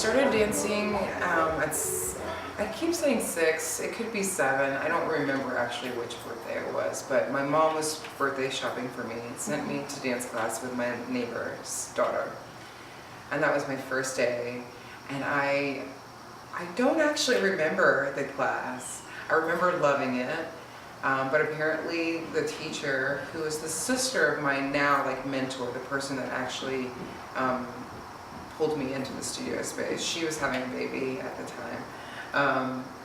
started dancing I keep saying 6, it could be 7. I don't remember actually which birthday it was, but my mom was birthday shopping for me and sent me to dance class with my neighbor's daughter. And that was my first day. And I don't actually remember the class. I remember loving it. But apparently the teacher, who is the sister of my now mentor, the person that actually pulled me into the studio space, she was having a baby at the time.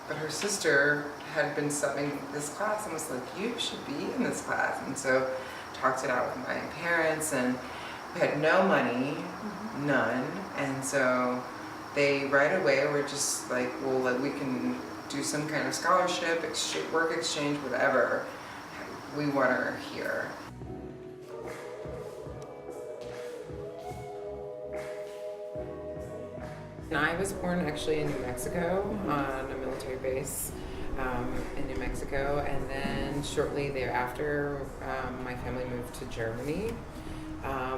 But her sister had been subbing this class and was like, you should be in this class. And so talked it out with my parents, and we had no money, none. And so they right away were just like, well, we can do some kind of scholarship, work exchange, whatever. We want her here. And I was born actually in New Mexico on a military base in New Mexico, and then shortly thereafter my family moved to Germany,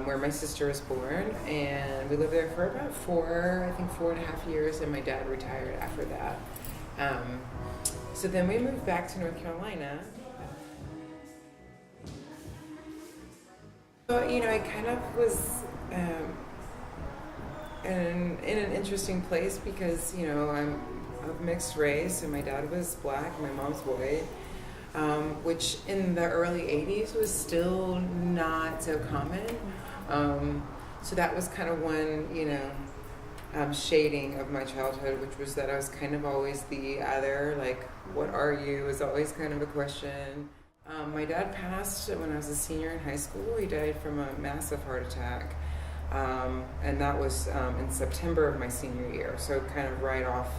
where my sister was born, and we lived there for about 4.5 years, and my dad retired after that. So then we moved back to North Carolina. So, I kind of was in an interesting place because, I'm of mixed race, and my dad was black, my mom's white, which in the early 80s was still not so common. So that was kind of one, shading of my childhood, which was that I was kind of always the other, like, what are you, is always kind of a question. My dad passed when I was a senior in high school. He died from a massive heart attack. And that was in September of my senior year, so kind of right off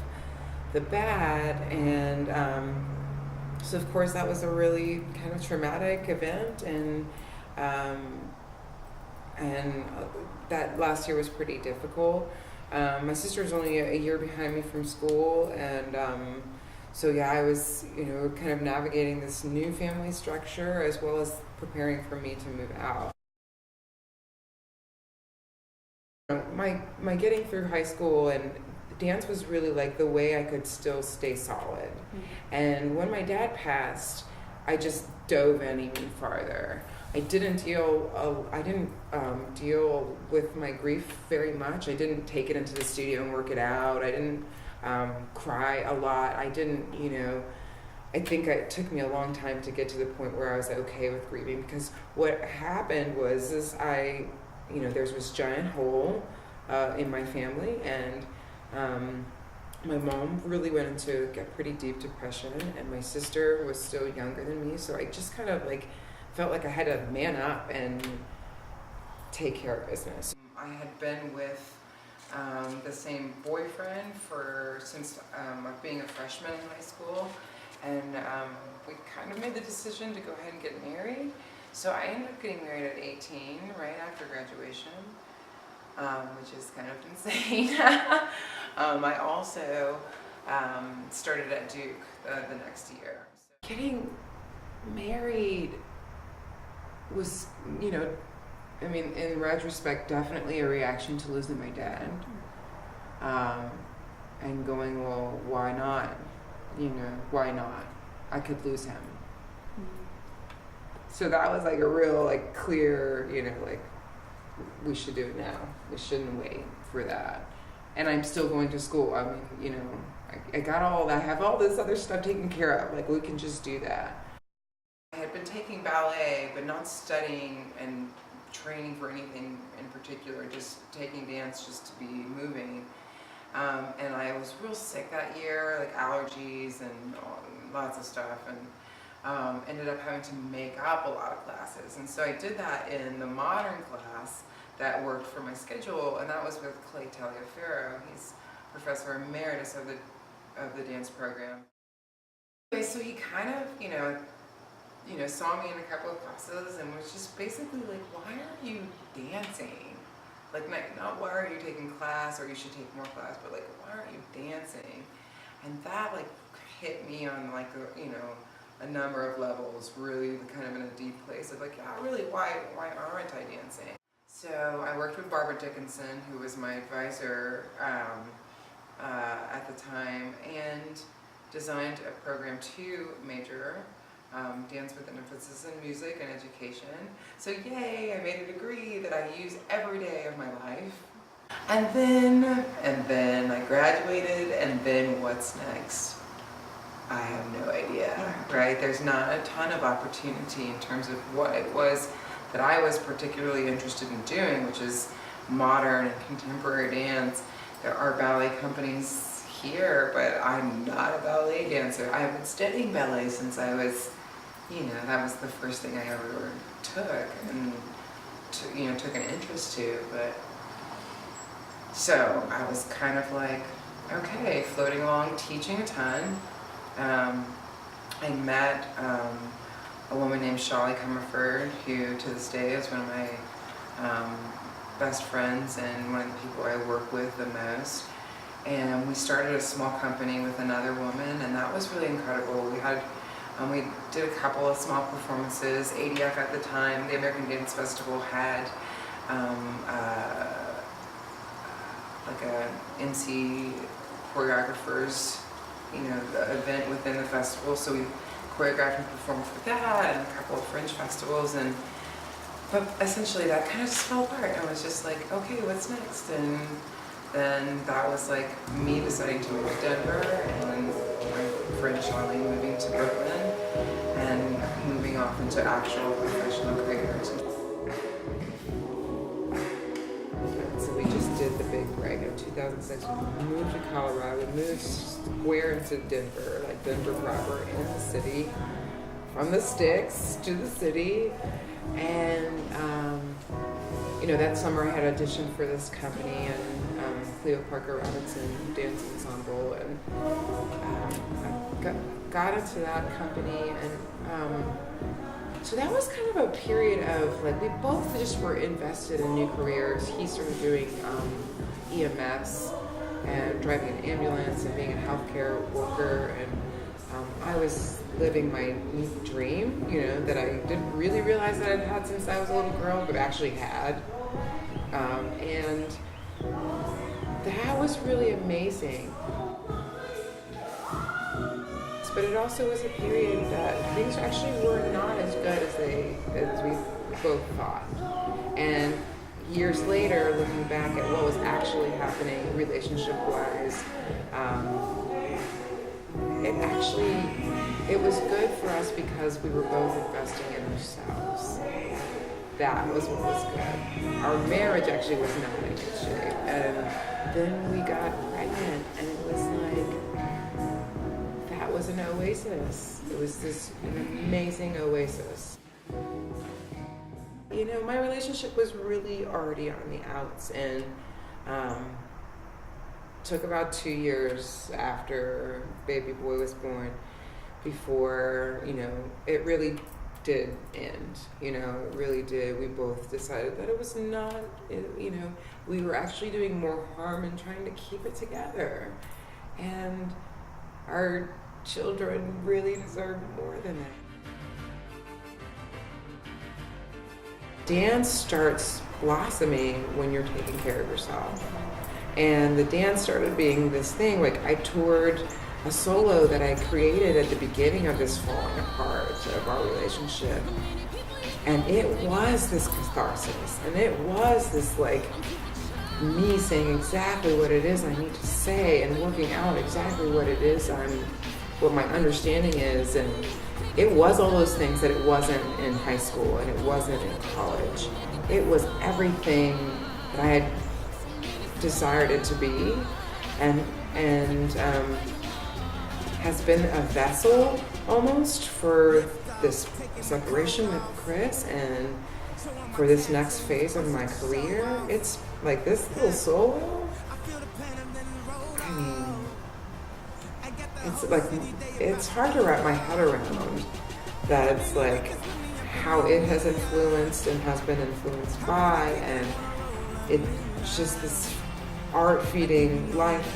the bat. And so of course that was a really kind of traumatic event, and that last year was pretty difficult. My sister was only a year behind me from school, and so yeah, I was kind of navigating this new family structure as well as preparing for me to move out. My getting through high school and dance was really like the way I could still stay solid. And when my dad passed, I just dove in even farther. I didn't deal with my grief very much. I didn't take it into the studio and work it out. I didn't cry a lot. I didn't, I think it took me a long time to get to the point where I was okay with grieving, because what happened was there's this giant hole in my family, and my mom really went into a pretty deep depression, and my sister was still younger than me, so I just kind of felt like I had to man up and take care of business. I had been with the same boyfriend since being a freshman in high school, and we kind of made the decision to go ahead and get married. So I ended up getting married at 18, right after graduation, which is kind of insane. I also started at Duke the next year. So getting married was, in retrospect, definitely a reaction to losing my dad. And going, well, why not? Why not? I could lose him. So that was a real clear, we should do it now. We shouldn't wait for that. And I'm still going to school. I mean, I got I have all this other stuff taken care of. We can just do that. I had been taking ballet, but not studying and training for anything in particular, just taking dance just to be moving. And I was real sick that year, allergies and lots of stuff, and ended up having to make up a lot of classes. And so I did that in the modern class that worked for my schedule, and that was with Clay Taliaferro. He's professor emeritus of the dance program. Anyway, so he kind of, saw me in a couple of classes and was just basically like, why are you dancing? Not why are you taking class, or you should take more class, but why aren't you dancing? And that hit me on a number of levels, really kind of in a deep place of really, why aren't I dancing? So I worked with Barbara Dickinson, who was my advisor at the time, and designed a program to major, dance with an emphasis in music and education. So yay, I made a degree that I use every day of my life. And then I graduated, and then what's next? I have no idea, right? There's not a ton of opportunity in terms of what it was that I was particularly interested in doing, which is modern and contemporary dance. There are ballet companies here, but I'm not a ballet dancer. I've been studying ballet since I was, that was the first thing I ever took and, took an interest to, but so I was kind of like, okay, floating along, teaching a ton. I met a woman named Shawley Comerford, who to this day is one of my best friends and one of the people I work with the most. And we started a small company with another woman, and that was really incredible. We did a couple of small performances. ADF at the time, the American Dance Festival, had like a NC choreographers, the event within the festival. So we choreographed and performed for that, and a couple of fringe festivals, but essentially that kind of just fell apart. I was just like, okay, what's next? And then that was like me deciding to move to Denver, and my friend Charlie moving to Brooklyn, and moving off into actual professional careers. So we just did the big break in 2006. We moved to Colorado. We moved square into Denver, like Denver proper, in the city, from the sticks to the city. And that summer I had auditioned for this company, and Cleo Parker Robinson Dance Ensemble, and I got into that company, and so that was kind of a period of like, we both just were invested in new careers. He started doing EMS and driving an ambulance and being a healthcare worker, and I was living my dream, that I didn't really realize that I'd had since I was a little girl, but actually had. And that was really amazing. But it also was a period that things actually were not as good as we both thought. And years later, looking back at what was actually happening relationship-wise, it was good for us because we were both investing in ourselves. That was what was good. Our marriage actually was not in good shape. And then we got pregnant, and it was like, that was an oasis. It was an amazing oasis. My relationship was really already on the outs, and took about 2 years after baby boy was born before, it really did end. It really did. We both decided that it was not, we were actually doing more harm and trying to keep it together. And our children really deserve more than that. Dance starts blossoming when you're taking care of yourself. And the dance started being this thing, like I toured a solo that I created at the beginning of this falling apart of our relationship. And it was this catharsis. And it was this like me saying exactly what it is I need to say and working out exactly what it is what my understanding is. And it was all those things that it wasn't in high school and it wasn't in college. It was everything that I had desired it to be, and has been a vessel almost for this separation with Chris and for this next phase of my career. It's like this little solo. I mean, it's like, it's hard to wrap my head around that. It's like how it has influenced and has been influenced by, and it's just this art feeding life.